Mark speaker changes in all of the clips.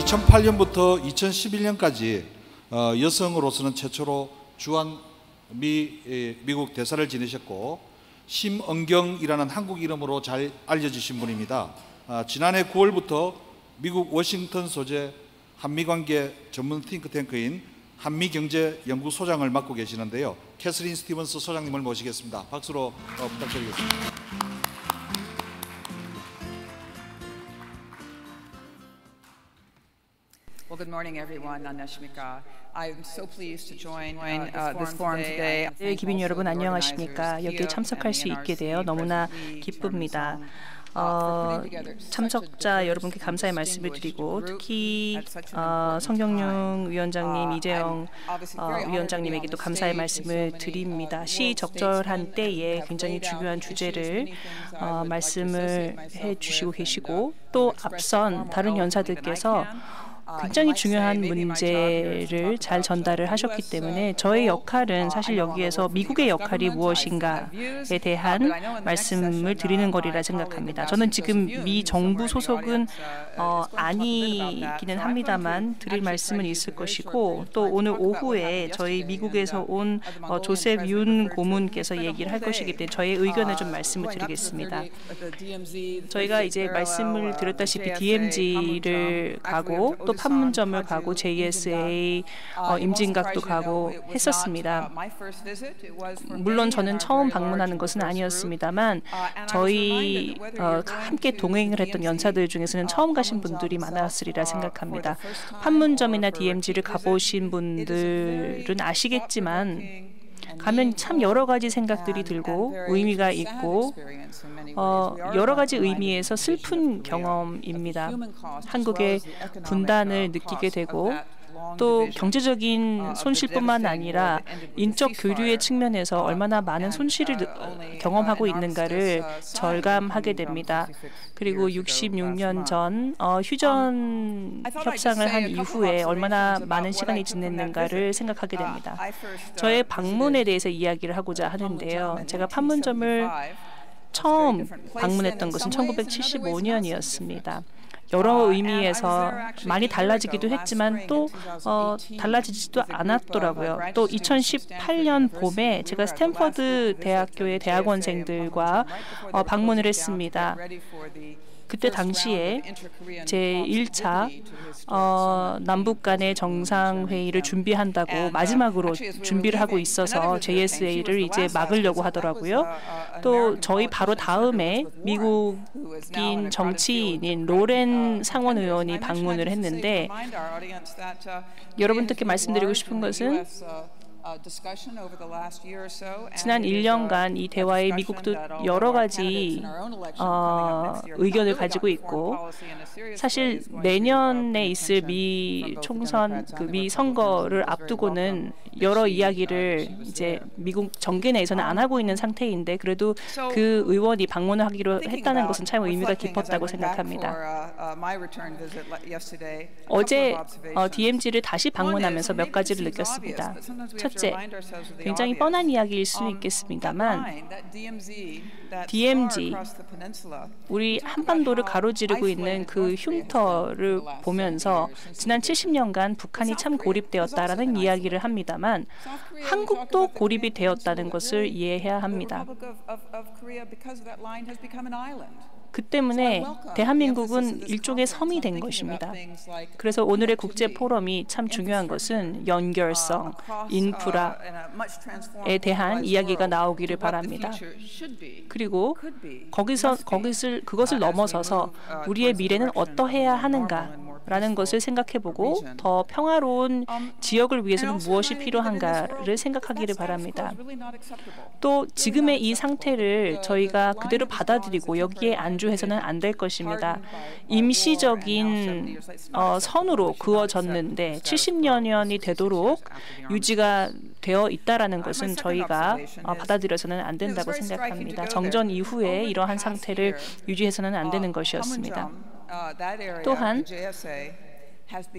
Speaker 1: 2008년부터 2011년까지 여성으로서는 최초로 주한 미국 대사를 지내셨고 심은경이라는 한국 이름으로 잘 알려지신 분입니다. 지난해 9월부터 미국 워싱턴 소재 한미관계 전문 띵크탱크인 한미경제연구소장을 맡고 계시는데요. 캐서린 스티븐스 소장님을 모시겠습니다. 박수로 부탁드리겠습니다.
Speaker 2: Well, good morning, everyone. 안녕하십니까? I'm so pleased to join this forum today.
Speaker 3: 네, 기빈 여러분 안녕하십니까? 여기에 참석할 수 있게 되어 너무나 기쁩니다. 참석자 여러분께 감사의 말씀을 드리고 특히 성경용 위원장님, 이재영 위원장님에게도 감사의 말씀을 드립니다. 시적절한 때에 굉장히 중요한 주제를 말씀을 해주시고 계시고 또 앞선 다른 연사들께서 굉장히 중요한 문제를 잘 전달을 하셨기 때문에 저의 역할은 사실 여기에서 미국의 역할이 무엇인가에 대한 말씀을 드리는 거리라 생각합니다. 저는 지금 미 정부 소속은 아니기는 합니다만 드릴 말씀은 있을 것이고 또 오늘 오후에 저희 미국에서 온 조셉 윤 고문께서 얘기를 할 것이기 때문에 저의 의견을 좀 말씀을 드리겠습니다. 저희가 이제 말씀을 드렸다시피 DMZ를 가고 또 판문점을 가고 JSA 임진각도 가고 했었습니다. 물론 저는 처음 방문하는 것은 아니었습니다만 저희 함께 동행을 했던 연사들 중에서는 처음 가신 분들이 많았으리라 생각합니다. 판문점이나 DMZ를 가보신 분들은 아시겠지만 가면 참 여러 가지 생각들이 들고 의미가 있고 여러 가지 의미에서 슬픈 경험입니다. 한국의 분단을 느끼게 되고 또 경제적인 손실뿐만 아니라 인적 교류의 측면에서 얼마나 많은 손실을 경험하고 있는가를 절감하게 됩니다. 그리고 66년 전 휴전 협상을 한 이후에 얼마나 많은 시간이 지났는가를 생각하게 됩니다. 저의 방문에 대해서 이야기를 하고자 하는데요. 제가 판문점을 처음 방문했던 것은 1975년이었습니다. 여러 의미에서 많이 달라지기도 했지만 또 달라지지도 않았더라고요. 또 2018년 봄에 제가 스탠퍼드 대학교의 대학원생들과 방문을 했습니다. 그때 당시에 제1차 남북 간의 정상회의를 준비한다고 마지막으로 준비를 하고 있어서 JSA를 이제 막으려고 하더라고요. 또 저희 바로 다음에 미국인 정치인인 로렌 상원 의원이 방문을 했는데 여러분들께 말씀드리고 싶은 것은 지난 1년간 이 대화에 미국도 여러 가지 의견을 가지고 있고 사실 내년에 있을 미 총선, 미 선거를 앞두고는 여러 이야기를 이제 미국 정계 내에서는 안 하고 있는 상태인데 그래도 그 의원이 방문을 하기로 했다는 것은 참 의미가 깊었다고 생각합니다. 어제 DMZ를 다시 방문하면서 몇 가지를 느꼈습니다. 첫째, 굉장히 뻔한 이야기일 수는 있겠습니다만 DMZ, 우리 한반도를 가로지르고 있는 그 흉터를 보면서 지난 70년간 북한이 참 고립되었다라는 이야기를 합니다만 한국도 고립이 되었다는 것을 이해해야 합니다. 그 때문에 대한민국은 일종의 섬이 된 것입니다. 그래서 오늘의 국제 포럼이 참 중요한 것은 연결성, 인프라에 대한 이야기가 나오기를 바랍니다. 그리고 그것을 넘어서서 우리의 미래는 어떠해야 하는가라는 것을 생각해보고 더 평화로운 지역을 위해서는 무엇이 필요한가를 생각하기를 바랍니다. 또 지금의 이 상태를 저희가 그대로 받아들이고 여기에 안주해서는 안 될 것입니다. 임시적인 선으로 그어졌는데 70년이 되도록 유지가 되어 있다라는 것은 저희가 받아들여서는 안 된다고 생각합니다. 정전 이후에 이러한 상태를 유지해서는 안 되는 것이었습니다. 또한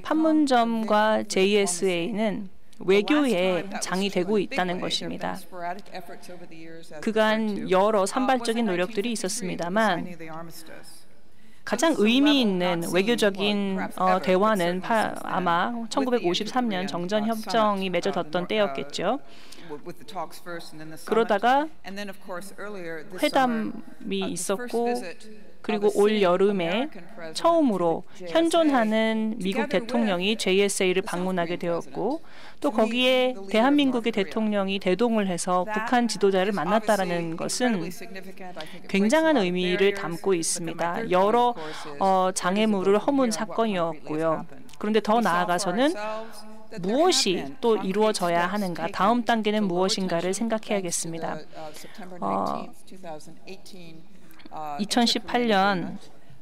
Speaker 3: 판문점과 JSA는 외교의 장이 되고 있다는 것입니다. 그간 여러 산발적인 노력들이 있었습니다만 가장 의미 있는 외교적인 대화는 아마 1953년 정전협정이 맺어졌던 때였겠죠. 그러다가 회담이 있었고 그리고 올 여름에 처음으로 현존하는 미국 대통령이 JSA를 방문하게 되었고 또 거기에 대한민국의 대통령이 대동을 해서 북한 지도자를 만났다라는 것은 굉장한 의미를 담고 있습니다. 여러 장애물을 허문 사건이었고요. 그런데 더 나아가서는 무엇이 또 이루어져야 하는가, 다음 단계는 무엇인가를 생각해야겠습니다. 2018년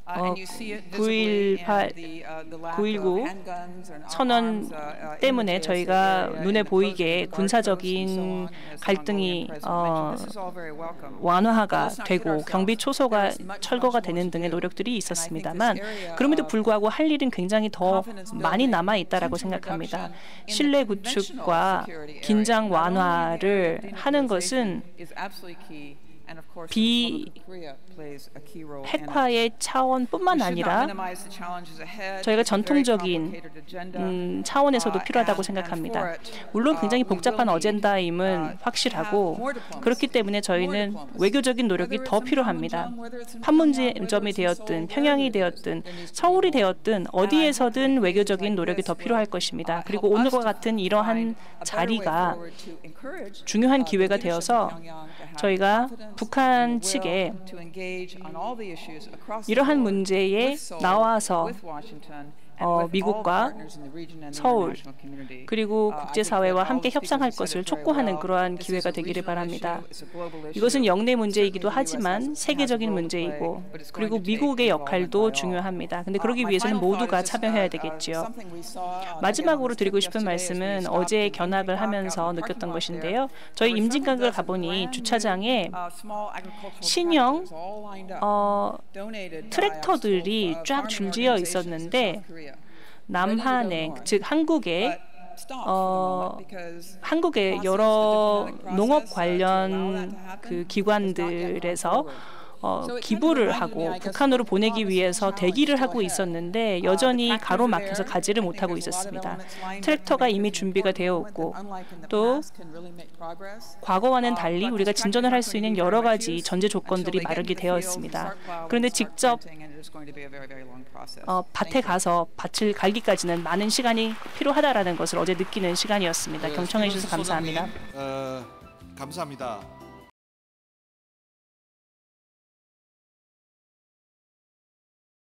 Speaker 3: 9.19 선언 때문에 저희가 눈에 보이게 군사적인 갈등이 완화가 되고 경비 초소가 철거가 되는 등의 노력들이 있었습니다만 그럼에도 불구하고 할 일은 굉장히 더 많이 남아 있다라고 생각합니다. 신뢰 구축과 긴장 완화를 하는 것은 비핵화의 차원뿐만 아니라 저희가 전통적인 차원에서도 필요하다고 생각합니다. 물론 굉장히 복잡한 어젠다임은 확실하고 그렇기 때문에 저희는 외교적인 노력이 더 필요합니다. 판문점이 되었든 평양이 되었든 서울이 되었든 어디에서든 외교적인 노력이 더 필요할 것입니다. 그리고 오늘과 같은 이러한 자리가 중요한 기회가 되어서 저희가 북한 측에 이러한 문제에 나와서 미국과 서울 그리고 국제사회와 함께 협상할 것을 촉구하는 그러한 기회가 되기를 바랍니다. 이것은 영내 문제이기도 하지만 세계적인 문제이고 그리고 미국의 역할도 중요합니다. 그런데 그러기 위해서는 모두가 참여해야 되겠지요. 마지막으로 드리고 싶은 말씀은 어제 견학을 하면서 느꼈던 것인데요. 저희 임진강을 가보니 주차장에 신형 트랙터들이 쫙 줄지어 있었는데 남한에 즉 한국의 여러 농업 관련 그 기관들에서 기부를 하고 북한으로 보내기 위해서 대기를 하고 있었는데 여전히 가로막혀서 가지를 못하고 있었습니다. 트랙터가 이미 준비가 되어 있고 또 과거와는 달리 우리가 진전을 할 수 있는 여러 가지 전제 조건들이 마련이 되어 있습니다. 그런데 직접 밭에 가서 밭을 갈기까지는 많은 시간이 필요하다라는 것을 어제 느끼는 시간이었습니다. 경청해 주셔서 감사합니다.
Speaker 1: 감사합니다.